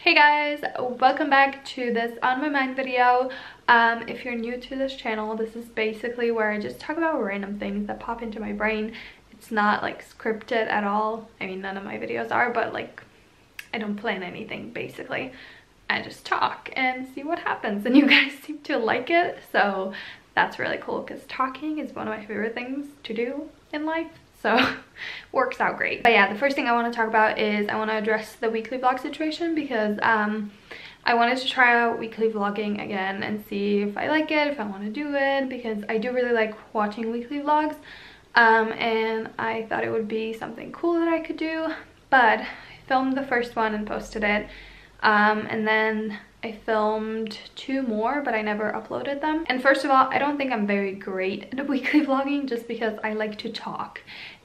Hey guys, welcome back to this On My Mind video. If you're new to this channel, this is basically where I just talk about random things that pop into my brain. It's not like scripted at all. I mean, none of my videos are, but like I don't plan anything basically. I just talk and see what happens, and you guys seem to like it, so that's really cool because talking is one of my favorite things to do in life. So works out great. But yeah, the first thing I want to talk about is I want to address the weekly vlog situation because I wanted to try out weekly vlogging again and see if I like it, if I want to do it, because I do really like watching weekly vlogs, and I thought it would be something cool that I could do. But I filmed the first one and posted it, and then I filmed 2 more, but I never uploaded them. And first of all, I don't think I'm very great at weekly vlogging just because I like to talk,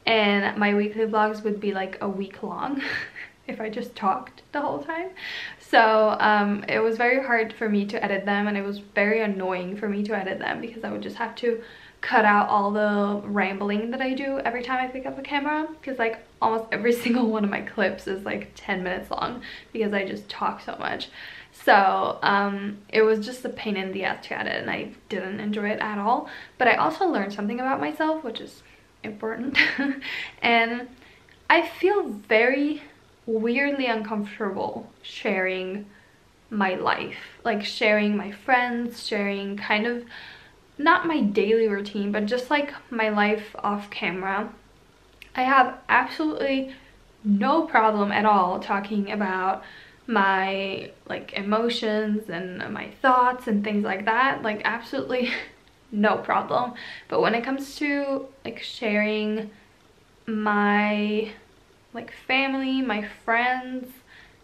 and my weekly vlogs would be like a week long if I just talked the whole time. So it was very hard for me to edit them, and it was very annoying for me to edit them because I would just have to cut out all the rambling that I do every time I pick up a camera, because like almost every single one of my clips is like 10 minutes long because I just talk so much. So it was just a pain in the ass to edit, and I didn't enjoy it at all. But I also learned something about myself, which is important. And I feel very weirdly uncomfortable sharing my life, like sharing my friends, sharing kind of not my daily routine, but just like my life off camera. I have absolutely no problem at all talking about my like emotions and my thoughts and things like that, like absolutely no problem. But when it comes to like sharing my like family, my friends,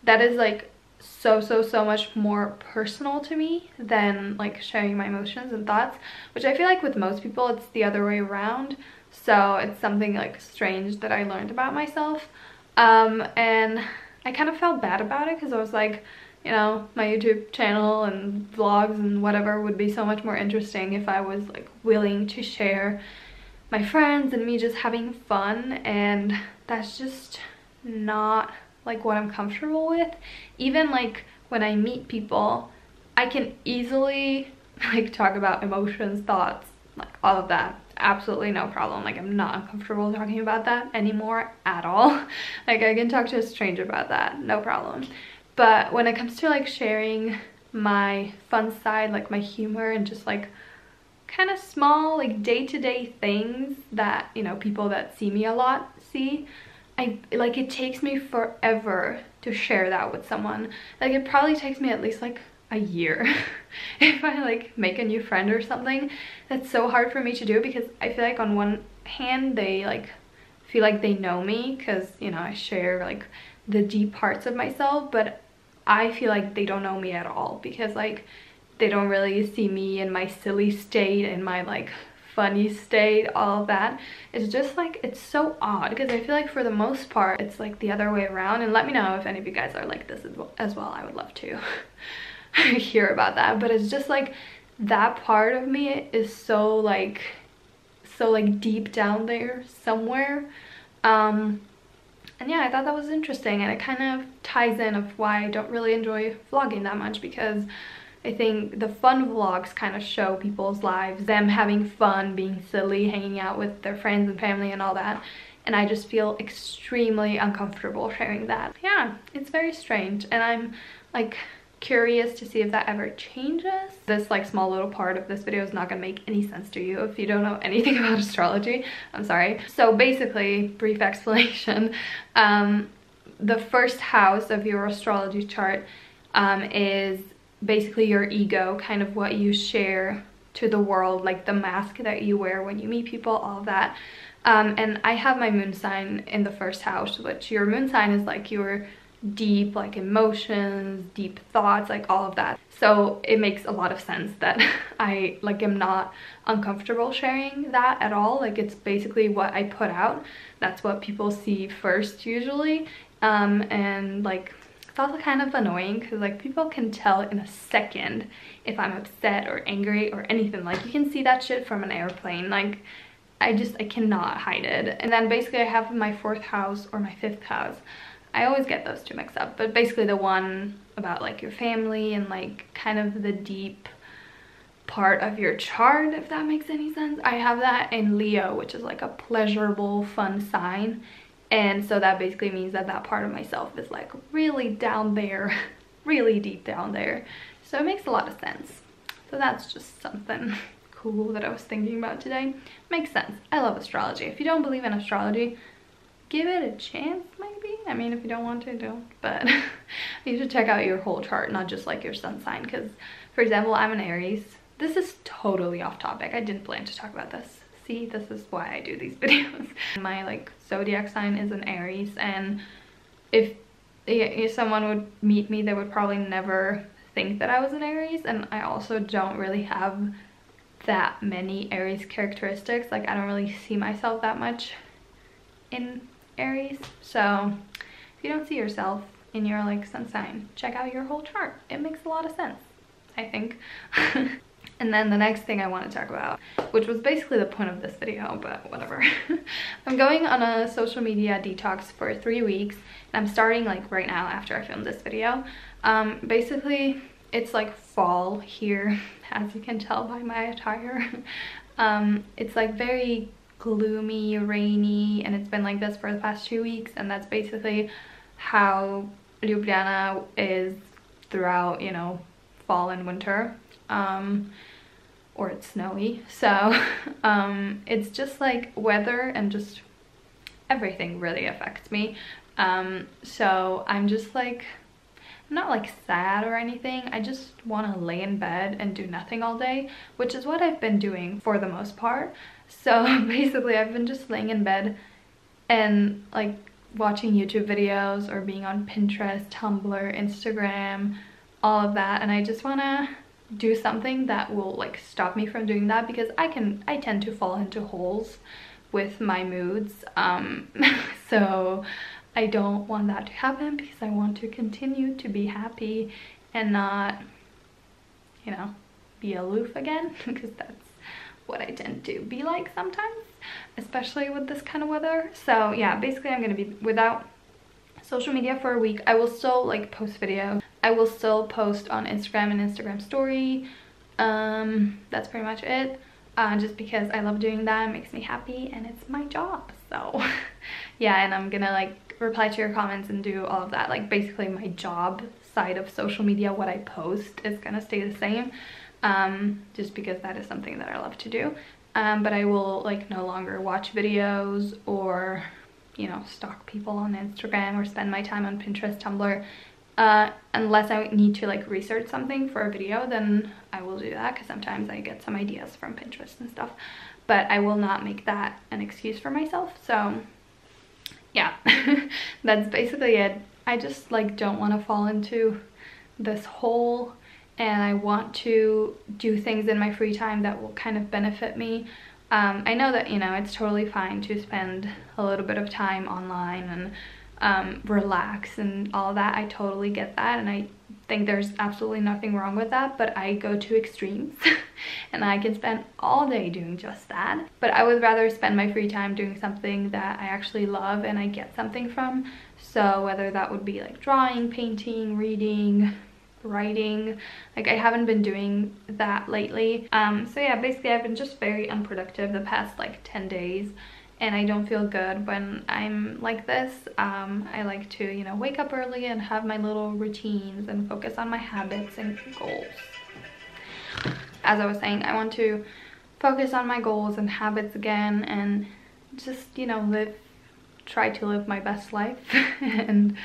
that is like so much more personal to me than like sharing my emotions and thoughts, which I feel like with most people it's the other way around. So it's something like strange that I learned about myself, and I kind of felt bad about it because I was like, you know, my YouTube channel and vlogs and whatever would be so much more interesting if I was like willing to share my friends and me just having fun, and that's just not like what I'm comfortable with. Even like when I meet people, I can easily like talk about emotions, thoughts, like all of that, absolutely no problem. Like I'm not uncomfortable talking about that anymore at all. Like I can talk to a stranger about that, no problem. But when it comes to like sharing my fun side, like my humor and just like kind of small like day-to-day things that, you know, people that see me a lot see, I like it takes me forever to share that with someone. Like it probably takes me at least like a year if I like make a new friend or something. That's so hard for me to do because I feel like on one hand they like feel like they know me because, you know, I share like the deep parts of myself, but I feel like they don't know me at all because like they don't really see me in my silly state and my like funny state, all of that. It's just like, it's so odd because I feel like for the most part it's like the other way around. And let me know if any of you guys are like this as well. I would love to hear about that. But it's just like that part of me is so like deep down there somewhere. And yeah, I thought that was interesting, and it kind of ties in of why I don't really enjoy vlogging that much, because I think the fun vlogs kind of show people's lives, them having fun, being silly, hanging out with their friends and family and all that, and I just feel extremely uncomfortable sharing that. Yeah, it's very strange, and I'm like curious to see if that ever changes. This like small little part of this video is not gonna make any sense to you if you don't know anything about astrology. I'm sorry. So basically, brief explanation, the first house of your astrology chart is basically your ego, kind of what you share to the world, like the mask that you wear when you meet people, all of that. And I have my moon sign in the first house, which your moon sign is like your deep like emotions, deep thoughts, like all of that. So it makes a lot of sense that I like am not uncomfortable sharing that at all. Like it's basically what I put out. That's what people see first usually. And like it's also kind of annoying because like people can tell in a second if I'm upset or angry or anything. Like you can see that shit from an airplane. Like I cannot hide it. And then basically I have my 4th house or my 5th house. I always get those two mixed up, but basically the one about like your family and like kind of the deep part of your chart, if that makes any sense. I have that in Leo, which is like a pleasurable, fun sign. And so that basically means that that part of myself is like really down there, really deep down there. So it makes a lot of sense. So that's just something cool that I was thinking about today. Makes sense. I love astrology. If you don't believe in astrology, give it a chance maybe. I mean, if you don't want to, don't. But you should check out your whole chart, not just like your sun sign. Because, for example, I'm an Aries. This is totally off topic. I didn't plan to talk about this. See, this is why I do these videos. My like zodiac sign is an Aries, and if someone would meet me, they would probably never think that I was an Aries. And I also don't really have that many Aries characteristics. Like, I don't really see myself that much in Aries. So if you don't see yourself in your like sun sign, check out your whole chart. It makes a lot of sense, I think. And then the next thing I want to talk about, which was basically the point of this video, but whatever. I'm going on a social media detox for 3 weeks, and I'm starting like right now after I filmed this video. Basically, it's like fall here, as you can tell by my attire. It's like very gloomy, rainy, and it's been like this for the past 2 weeks, and that's basically how Ljubljana is throughout, you know, fall and winter. Or it's snowy, so it's just like weather and just everything really affects me. So I'm just like, I'm not like sad or anything. I just want to lay in bed and do nothing all day, which is what I've been doing for the most part. So basically I've been just laying in bed and like watching YouTube videos or being on Pinterest, Tumblr, Instagram, all of that, and I just want to do something that will like stop me from doing that, because I tend to fall into holes with my moods. So I don't want that to happen, because I want to continue to be happy and not, you know, be aloof again, because that's what I tend to be like sometimes, especially with this kind of weather. So yeah, basically I'm gonna be without social media for a week. I will still like post videos. I will still post on Instagram and Instagram story. That's pretty much it. Just because I love doing that, it makes me happy, and it's my job. So yeah, and I'm gonna like reply to your comments and do all of that. Like basically my job side of social media, what I post, is gonna stay the same, just because that is something that I love to do. But I will like no longer watch videos or, you know, stalk people on Instagram or spend my time on Pinterest, Tumblr. Unless I need to like research something for a video, then I will do that, because sometimes I get some ideas from Pinterest and stuff, but I will not make that an excuse for myself. So yeah, that's basically it. I just like don't want to fall into this hole, and I want to do things in my free time that will kind of benefit me. I know that, you know, it's totally fine to spend a little bit of time online and relax and all that. I totally get that, and I think there's absolutely nothing wrong with that, but I go to extremes and I can spend all day doing just that. But I would rather spend my free time doing something that I actually love and I get something from. So whether that would be like drawing, painting, reading, writing, like I haven't been doing that lately. So yeah, basically I've been just very unproductive the past like 10 days, and I don't feel good when I'm like this. I like to, you know, wake up early and have my little routines and focus on my habits and goals. As I was saying, I want to focus on my goals and habits again, and just, you know, try to live my best life and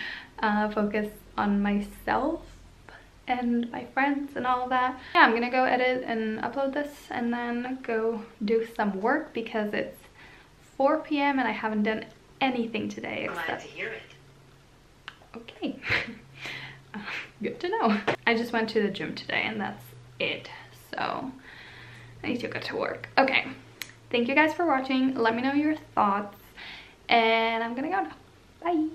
focus on myself and my friends and all that. Yeah, I'm gonna go edit and upload this and then go do some work, because it's 4 p.m. and I haven't done anything today except... Glad to hear it. Okay. Good to know. I just went to the gym today and that's it. So I need to get to work. Okay. Thank you guys for watching. Let me know your thoughts, and I'm gonna go now. Bye.